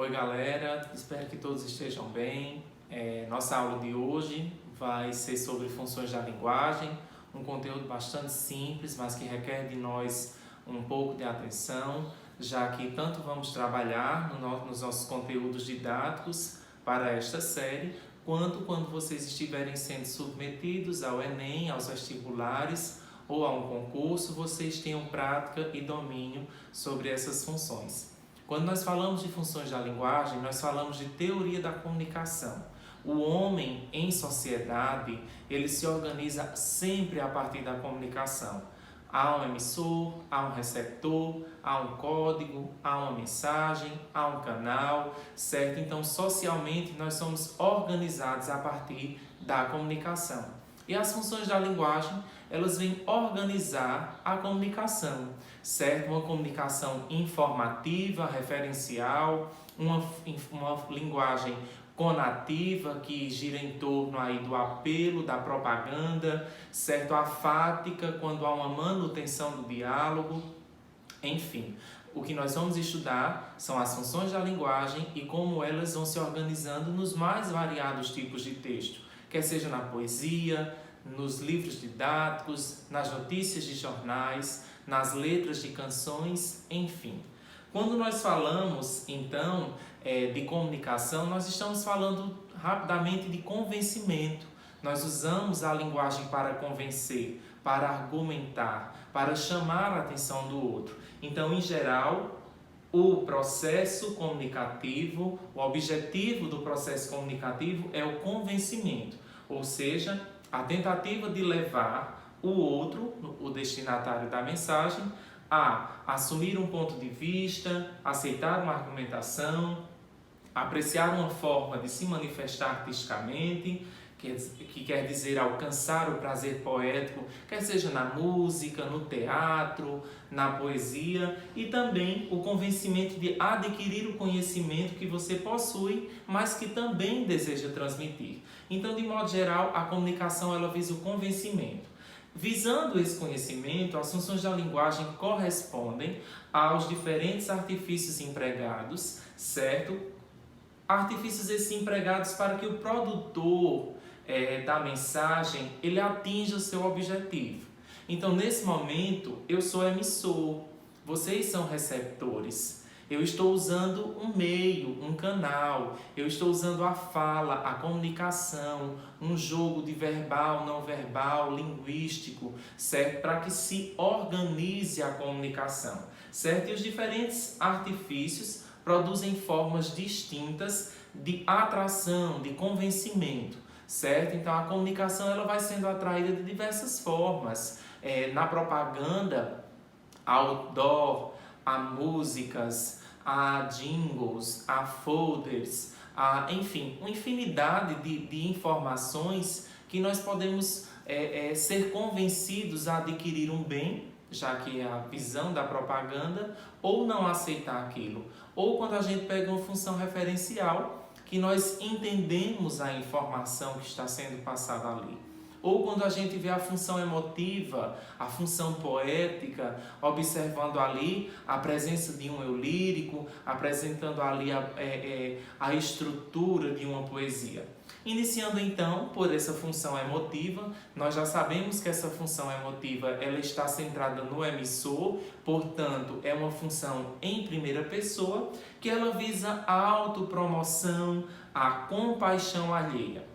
Oi galera, espero que todos estejam bem. Nossa aula de hoje vai ser sobre funções da linguagem, um conteúdo bastante simples, mas que requer de nós um pouco de atenção, já que tanto vamos trabalhar nos nossos conteúdos didáticos para esta série, quanto quando vocês estiverem sendo submetidos ao Enem, aos vestibulares ou a um concurso, vocês tenham prática e domínio sobre essas funções. Quando nós falamos de funções da linguagem, nós falamos de teoria da comunicação. O homem em sociedade, ele se organiza sempre a partir da comunicação. Há um emissor, há um receptor, há um código, há uma mensagem, há um canal, certo? Então, socialmente, nós somos organizados a partir da comunicação. E as funções da linguagem, elas vêm organizar a comunicação, certo? Uma comunicação informativa, referencial, uma linguagem conativa que gira em torno aí do apelo, da propaganda, certo? Afática, quando há uma manutenção do diálogo, enfim. O que nós vamos estudar são as funções da linguagem e como elas vão se organizando nos mais variados tipos de texto, quer seja na poesia, nos livros didáticos, nas notícias de jornais, nas letras de canções, enfim. Quando nós falamos, então, de comunicação, nós estamos falando rapidamente de convencimento. Nós usamos a linguagem para convencer, para argumentar, para chamar a atenção do outro. Então, em geral, o processo comunicativo, o objetivo do processo comunicativo é o convencimento, ou seja, a tentativa de levar o outro, o destinatário da mensagem, a assumir um ponto de vista, aceitar uma argumentação, apreciar uma forma de se manifestar artisticamente, que quer dizer alcançar o prazer poético, quer seja na música, no teatro, na poesia, e também o convencimento de adquirir o conhecimento que você possui, mas que também deseja transmitir. Então, de modo geral, a comunicação ela visa o convencimento. Visando esse conhecimento, as funções da linguagem correspondem aos diferentes artifícios empregados, certo? Artifícios esses empregados para que o produtor da mensagem, ele atinja o seu objetivo. Então, nesse momento, eu sou emissor, vocês são receptores. Eu estou usando um meio, um canal, eu estou usando a fala, a comunicação, um jogo de verbal, não verbal, linguístico, certo? Para que se organize a comunicação, certo? E os diferentes artifícios produzem formas distintas de atração, de convencimento, certo? Então, a comunicação ela vai sendo atraída de diversas formas. Na propaganda, outdoor, há músicas, há jingles, há folders, enfim, uma infinidade de informações que nós podemos ser convencidos a adquirir um bem, já que é a visão da propaganda, ou não aceitar aquilo. Ou quando a gente pega uma função referencial, que nós entendemos a informação que está sendo passada ali. Ou quando a gente vê a função emotiva, a função poética, observando ali a presença de um eu lírico, apresentando ali a estrutura de uma poesia. Iniciando então por essa função emotiva, nós já sabemos que essa função emotiva ela está centrada no emissor, portanto é uma função em primeira pessoa que ela visa a autopromoção, a compaixão alheia.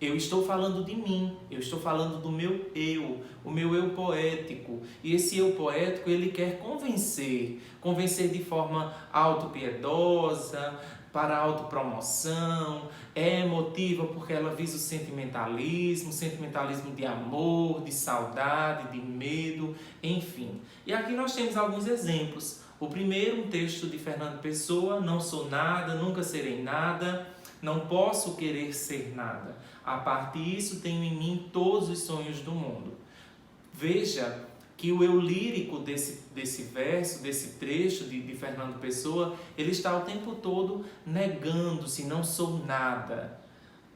Eu estou falando de mim, eu estou falando do meu eu, o meu eu poético. E esse eu poético, ele quer convencer de forma autopiedosa, para a autopromoção, é emotiva porque ela visa o sentimentalismo de amor, de saudade, de medo, enfim. E aqui nós temos alguns exemplos. O primeiro, um texto de Fernando Pessoa, não sou nada, nunca serei nada, não posso querer ser nada. A partir disso, tenho em mim todos os sonhos do mundo. Veja que o eu lírico desse verso, desse trecho de Fernando Pessoa, ele está o tempo todo negando-se, não sou nada,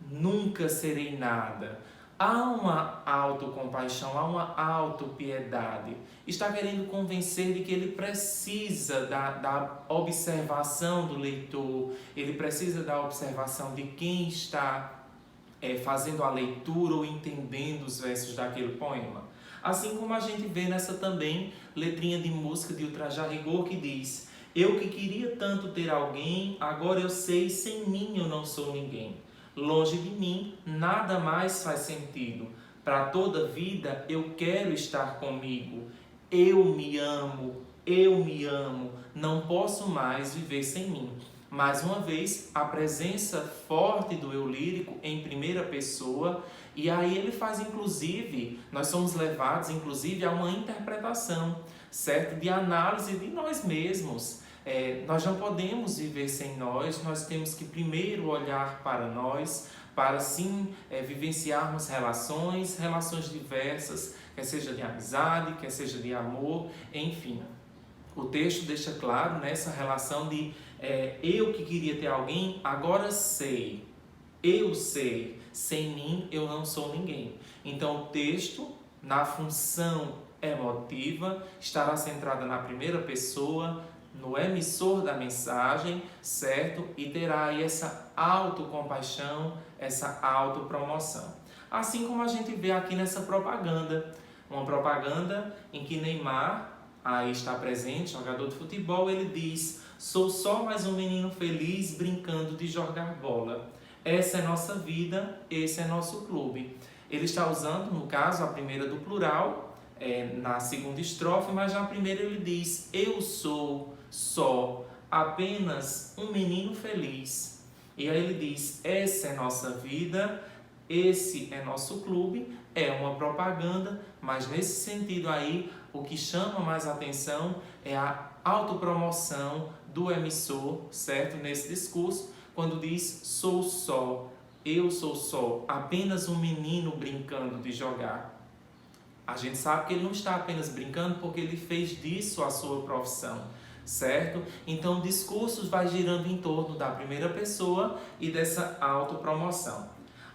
nunca serei nada. Há uma autocompaixão, há uma autopiedade. Está querendo convencer de que ele precisa da observação do leitor, ele precisa da observação de quem está fazendo a leitura ou entendendo os versos daquele poema. Assim como a gente vê nessa também letrinha de música de Ultrajar Rigor que diz: eu que queria tanto ter alguém, agora eu sei, sem mim eu não sou ninguém. Longe de mim, nada mais faz sentido. Para toda vida eu quero estar comigo. Eu me amo, não posso mais viver sem mim. Mais uma vez, a presença forte do eu lírico em primeira pessoa, e aí ele faz inclusive, nós somos levados inclusive a uma interpretação, certo? De análise de nós mesmos. Nós não podemos viver sem nós temos que primeiro olhar para nós, para sim vivenciarmos relações diversas, quer seja de amizade, quer seja de amor, enfim. O texto deixa claro nessa relação de eu que queria ter alguém, agora sei, eu sei, sem mim eu não sou ninguém. Então o texto, na função emotiva, estará centrada na primeira pessoa, no emissor da mensagem, certo? E terá aí essa autocompaixão, essa autopromoção. Assim como a gente vê aqui nessa propaganda, uma propaganda em que Neymar aí está presente, jogador de futebol, ele diz: sou só mais um menino feliz brincando de jogar bola. Essa é nossa vida, esse é nosso clube. Ele está usando, no caso, a primeira do plural, na segunda estrofe, mas na primeira ele diz: eu sou só apenas um menino feliz. E aí ele diz: essa é nossa vida, esse é nosso clube. É uma propaganda, mas nesse sentido aí, o que chama mais atenção é a autopromoção do emissor, certo? Nesse discurso, quando diz: sou só, eu sou só, apenas um menino brincando de jogar. A gente sabe que ele não está apenas brincando porque ele fez disso a sua profissão, certo? Então, discursos vai girando em torno da primeira pessoa e dessa autopromoção.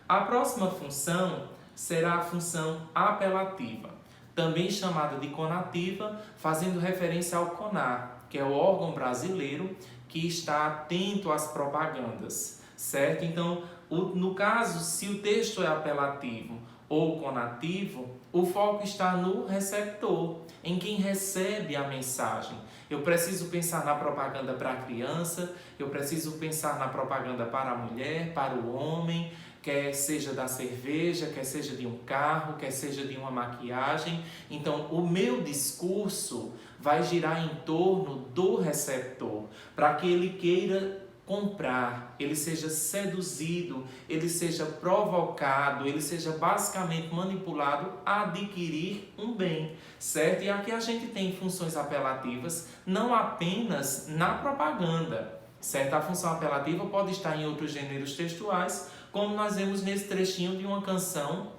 A próxima função será a função apelativa, também chamada de conativa, fazendo referência ao CONAR, que é o órgão brasileiro que está atento às propagandas, certo? Então, no caso, se o texto é apelativo ou conativo, o foco está no receptor, em quem recebe a mensagem. Eu preciso pensar na propaganda para a criança, eu preciso pensar na propaganda para a mulher, para o homem, quer seja da cerveja, quer seja de um carro, quer seja de uma maquiagem. Então, o meu discurso vai girar em torno do receptor, para que ele queira comprar, ele seja seduzido, ele seja provocado, ele seja basicamente manipulado a adquirir um bem, certo? E aqui a gente tem funções apelativas não apenas na propaganda, certo? A função apelativa pode estar em outros gêneros textuais, como nós vemos nesse trechinho de uma canção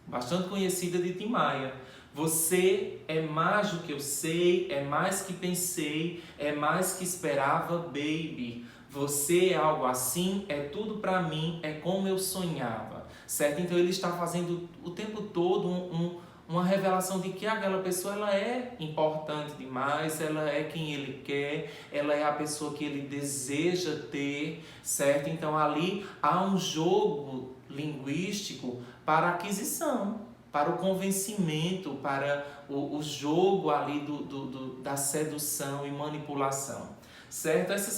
bastante conhecida de Tim Maia. Você é mais do que eu sei, é mais que pensei, é mais que esperava, baby. Você é algo assim, é tudo pra mim, é como eu sonhava, certo? Então ele está fazendo o tempo todo uma revelação de que aquela pessoa ela é importante demais, ela é quem ele quer, ela é a pessoa que ele deseja ter, certo? Então ali há um jogo linguístico para aquisição, para o convencimento, para o jogo ali da sedução e manipulação. Certo? Esse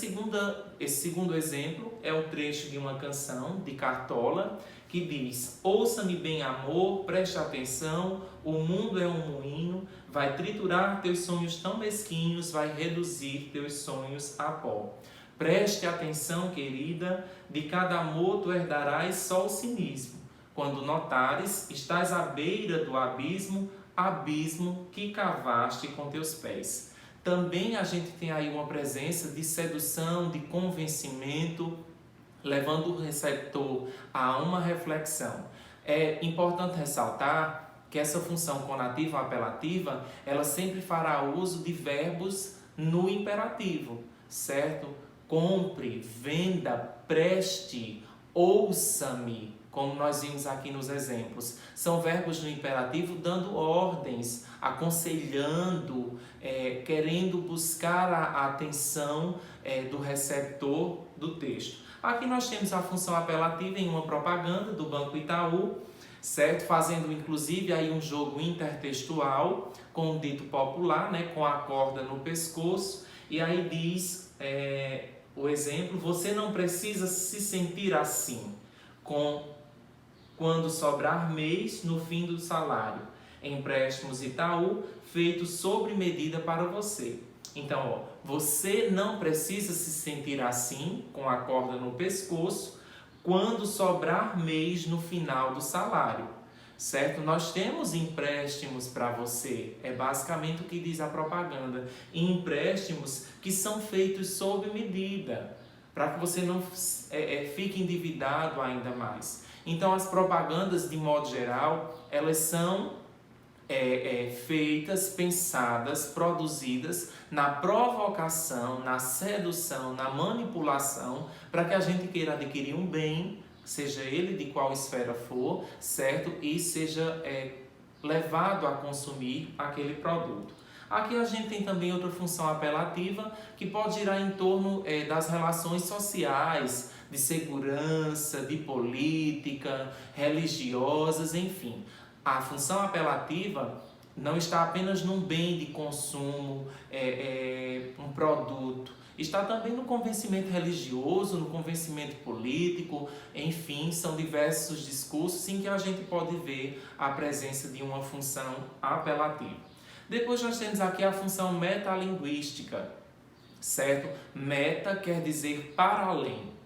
segundo exemplo é o trecho de uma canção de Cartola que diz: ouça-me bem, amor, preste atenção, o mundo é um moinho, vai triturar teus sonhos tão mesquinhos, vai reduzir teus sonhos a pó. Preste atenção, querida, de cada amor tu herdarás só o cinismo. Quando notares, estás à beira do abismo, abismo que cavaste com teus pés. Também a gente tem aí uma presença de sedução, de convencimento, levando o receptor a uma reflexão. É importante ressaltar que essa função conativa ou apelativa, ela sempre fará uso de verbos no imperativo, certo? Compre, venda, preste, ouça-me, como nós vimos aqui nos exemplos. São verbos no imperativo dando ordens, aconselhando, querendo buscar a atenção do receptor do texto. Aqui nós temos a função apelativa em uma propaganda do Banco Itaú, certo? Fazendo inclusive aí um jogo intertextual com um dito popular, né? Com a corda no pescoço. E aí diz o exemplo: você não precisa se sentir assim quando sobrar mês no fim do salário. Empréstimos Itaú feitos sobre medida para você. Então, você não precisa se sentir assim, com a corda no pescoço, quando sobrar mês no final do salário, certo? Nós temos empréstimos para você, é basicamente o que diz a propaganda. Empréstimos que são feitos sob medida, para que você não fique endividado ainda mais. Então, as propagandas, de modo geral, elas são feitas, pensadas, produzidas na provocação, na sedução, na manipulação, para que a gente queira adquirir um bem, seja ele de qual esfera for, certo? E seja levado a consumir aquele produto. Aqui a gente tem também outra função apelativa que pode girar em torno das relações sociais, de segurança, de política, religiosas, enfim. A função apelativa não está apenas num bem de consumo, um produto. Está também no convencimento religioso, no convencimento político, enfim, são diversos discursos em que a gente pode ver a presença de uma função apelativa. Depois nós temos aqui a função metalinguística, certo? Meta quer dizer para além.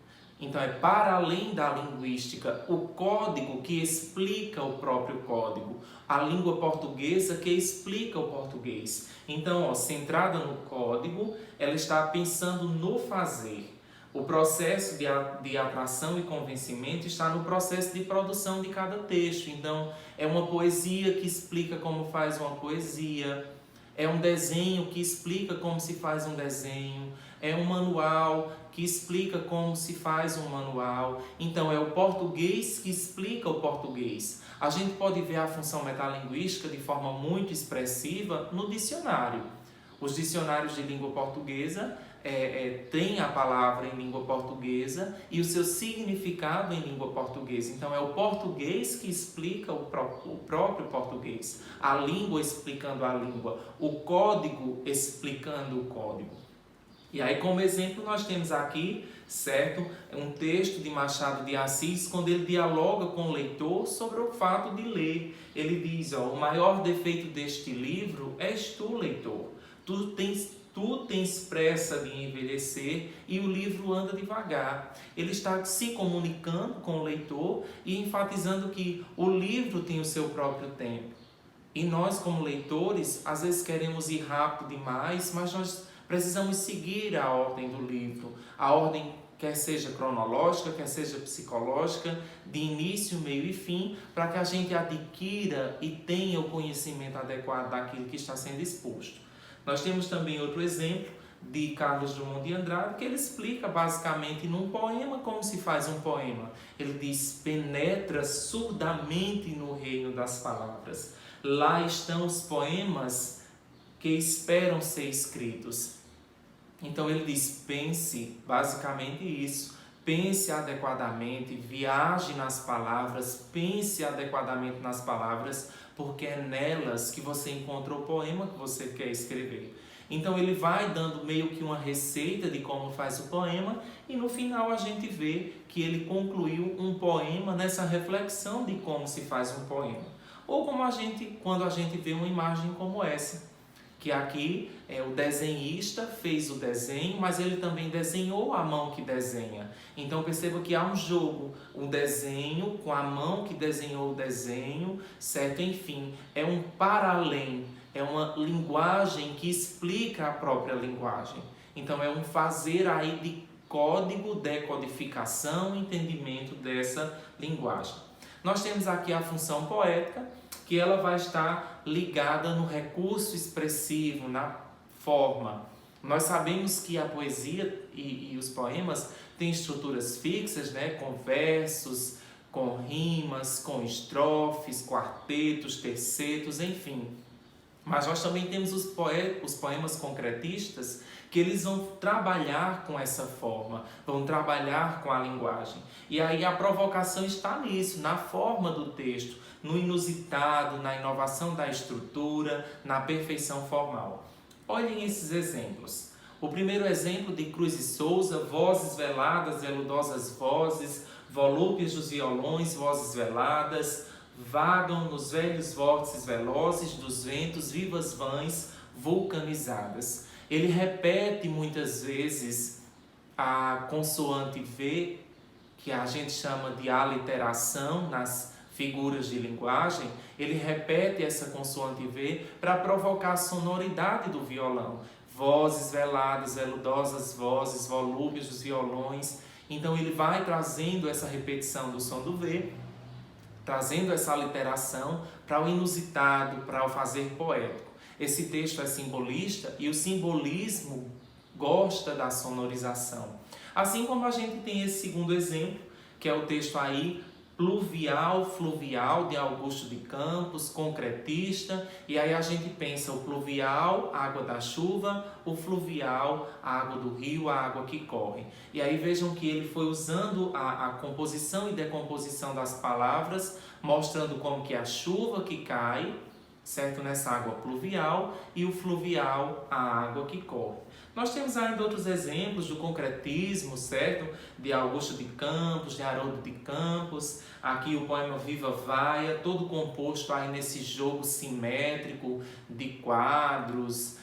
Então, é para além da linguística, o código que explica o próprio código, a língua portuguesa que explica o português. Então, centrada no código, ela está pensando no fazer. O processo de atração e convencimento está no processo de produção de cada texto. Então, é uma poesia que explica como faz uma poesia, é um desenho que explica como se faz um desenho, é um manual que explica como se faz um manual. Então, é o português que explica o português. A gente pode ver a função metalinguística de forma muito expressiva no dicionário. Os dicionários de língua portuguesa têm a palavra em língua portuguesa e o seu significado em língua portuguesa. Então, é o português que explica o próprio português. A língua explicando a língua. O código explicando o código. E aí, como exemplo, nós temos aqui, certo, um texto de Machado de Assis, quando ele dialoga com o leitor sobre o fato de ler. Ele diz, o maior defeito deste livro és tu, leitor. Tu tens pressa de envelhecer e o livro anda devagar. Ele está se comunicando com o leitor e enfatizando que o livro tem o seu próprio tempo. E nós, como leitores, às vezes queremos ir rápido demais, mas nós precisamos seguir a ordem do livro, a ordem quer seja cronológica, quer seja psicológica, de início, meio e fim, para que a gente adquira e tenha o conhecimento adequado daquilo que está sendo exposto. Nós temos também outro exemplo de Carlos Drummond de Andrade, que ele explica basicamente num poema como se faz um poema. Ele diz, penetra surdamente no reino das palavras. Lá estão os poemas que esperam ser escritos. Então ele diz, pense, basicamente isso, pense adequadamente, viaje nas palavras, pense adequadamente nas palavras, porque é nelas que você encontra o poema que você quer escrever. Então ele vai dando meio que uma receita de como faz o poema e no final a gente vê que ele concluiu um poema nessa reflexão de como se faz um poema. Ou como quando a gente vê uma imagem como essa, que aqui o desenhista fez o desenho, mas ele também desenhou a mão que desenha. Então perceba que há um jogo, um desenho com a mão que desenhou o desenho, certo? Enfim, é um para além, é uma linguagem que explica a própria linguagem. Então é um fazer aí de código, decodificação, entendimento dessa linguagem. Nós temos aqui a função poética, que ela vai estar ligada no recurso expressivo, na forma. Nós sabemos que a poesia e os poemas têm estruturas fixas, né, com versos, com rimas, com estrofes, quartetos, tercetos, enfim. Mas nós também temos os poemas concretistas, que eles vão trabalhar com essa forma, vão trabalhar com a linguagem. E aí a provocação está nisso, na forma do texto, no inusitado, na inovação da estrutura, na perfeição formal. Olhem esses exemplos. O primeiro exemplo de Cruz e Souza: vozes veladas, veludosas vozes, volúpios dos violões, vozes veladas, vagam nos velhos vórtices velozes dos ventos, vivas vãs vulcanizadas. Ele repete muitas vezes a consoante V, que a gente chama de aliteração nas figuras de linguagem. Ele repete essa consoante V para provocar a sonoridade do violão. Vozes veladas, veludosas vozes, volúpios dos violões. Então ele vai trazendo essa repetição do som do V, trazendo essa aliteração para o inusitado, para o fazer poético. Esse texto é simbolista e o simbolismo gosta da sonorização. Assim como a gente tem esse segundo exemplo, que é o texto aí, pluvial, fluvial, de Augusto de Campos, concretista. E aí a gente pensa o pluvial, a água da chuva, o fluvial, a água do rio, a água que corre. E aí vejam que ele foi usando a composição e decomposição das palavras, mostrando como que a chuva que cai, certo, nessa água pluvial, e o fluvial, a água que corre. Nós temos ainda outros exemplos do concretismo, certo? De Augusto de Campos, de Haroldo de Campos. Aqui o poema Viva Vaia, todo composto aí nesse jogo simétrico de quadros,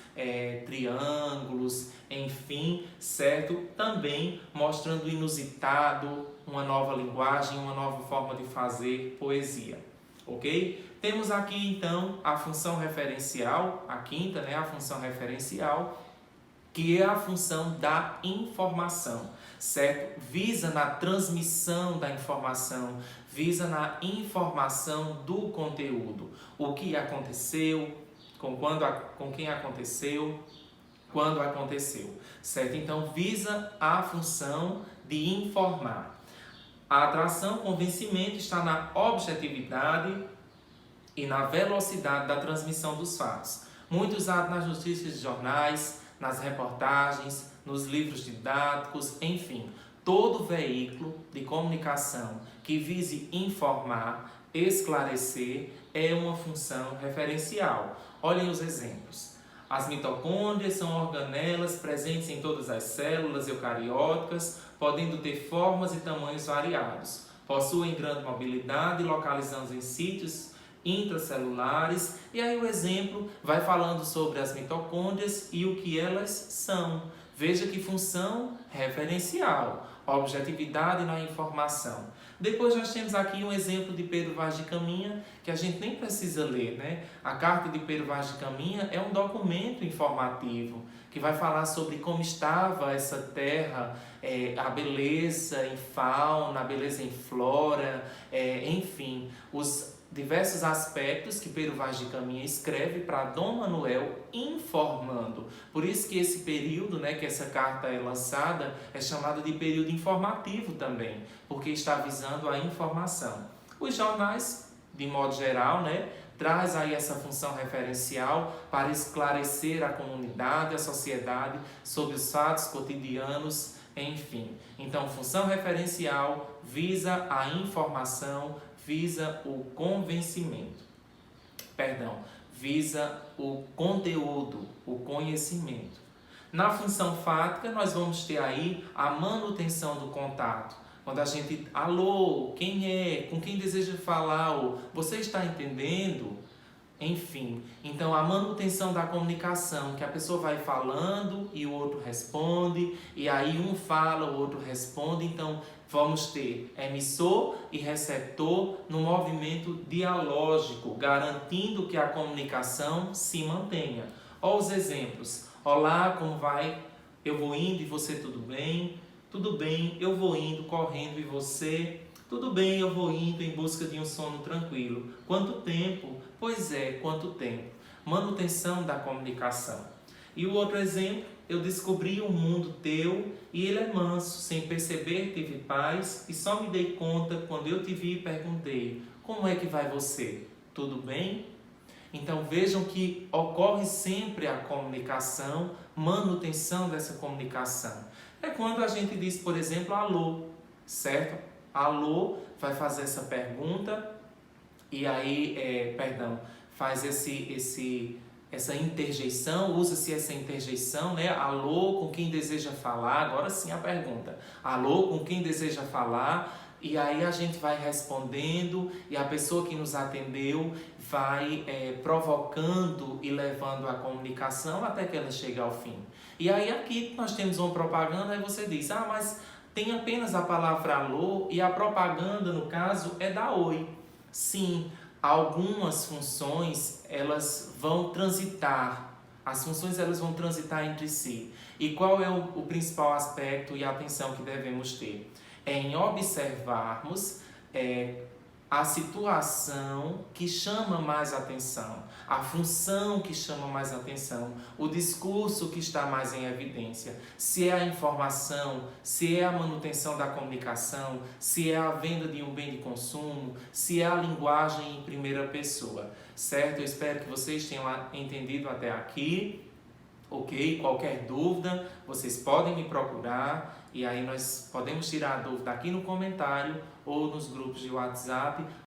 triângulos, enfim, certo? Também mostrando o inusitado, uma nova linguagem, uma nova forma de fazer poesia. Ok? Temos aqui então a função referencial, a quinta, a função referencial, que é a função da informação, certo? Visa na transmissão da informação, visa na informação do conteúdo. O que aconteceu, com quem aconteceu, quando aconteceu, certo? Então, visa a função de informar. A atração, convencimento está na objetividade e na velocidade da transmissão dos fatos. Muito usado nas notícias de jornais, nas reportagens, nos livros didáticos, enfim, todo veículo de comunicação que vise informar, esclarecer, é uma função referencial. Olhem os exemplos. As mitocôndrias são organelas presentes em todas as células eucarióticas, podendo ter formas e tamanhos variados. Possuem grande mobilidade, localizando em sítios intracelulares. E aí o exemplo vai falando sobre as mitocôndrias e o que elas são. Veja que função referencial, objetividade na informação. Depois nós temos aqui um exemplo de Pedro Vaz de Caminha, que a gente nem precisa ler, né? A carta de Pedro Vaz de Caminha é um documento informativo que vai falar sobre como estava essa terra, a beleza em fauna, a beleza em flora, enfim, os diversos aspectos que Pedro Vaz de Caminha escreve para Dom Manuel, informando. Por isso que esse período, que essa carta é lançada, é chamado de período informativo também, porque está visando a informação. Os jornais, de modo geral, traz aí essa função referencial para esclarecer a comunidade, a sociedade sobre os fatos cotidianos, enfim. Então, função referencial visa a informação, visa o convencimento, visa o conteúdo, o conhecimento. Na função fática, nós vamos ter aí a manutenção do contato. Quando a gente, alô, quem é? Com quem deseja falar? Ou, você está entendendo? Enfim, então a manutenção da comunicação, que a pessoa vai falando e o outro responde, e aí um fala, o outro responde. Então vamos ter emissor e receptor no movimento dialógico, garantindo que a comunicação se mantenha. Olha os exemplos. Olá, como vai? Eu vou indo e você, tudo bem? Tudo bem, eu vou indo, correndo, e você? Tudo bem, eu vou indo em busca de um sono tranquilo. Quanto tempo? Pois é, quanto tempo? Manutenção da comunicação. E o outro exemplo eu descobri um mundo teu e ele é manso, sem perceber tive paz e só me dei conta quando eu te vi e perguntei, como é que vai você? Tudo bem? Então vejam que ocorre sempre a comunicação, manutenção dessa comunicação. É quando a gente diz, por exemplo, alô, certo? Alô, vai fazer essa pergunta e aí, faz essa interjeição, usa-se essa interjeição, né? Alô, com quem deseja falar? Agora sim a pergunta. Alô, com quem deseja falar? E aí a gente vai respondendo e a pessoa que nos atendeu vai provocando e levando a comunicação até que ela chegue ao fim. E aí aqui nós temos uma propaganda e você diz, mas tem apenas a palavra alô e a propaganda, no caso, é da Oi. Sim, algumas funções elas vão transitar, as funções elas vão transitar entre si. E qual é o principal aspecto e atenção que devemos ter? É em observarmos a situação que chama mais atenção, a função que chama mais atenção, o discurso que está mais em evidência. Se é a informação, se é a manutenção da comunicação, se é a venda de um bem de consumo, se é a linguagem em primeira pessoa, certo? Eu espero que vocês tenham entendido até aqui. Ok? Qualquer dúvida, vocês podem me procurar e aí nós podemos tirar a dúvida aqui no comentário ou nos grupos de WhatsApp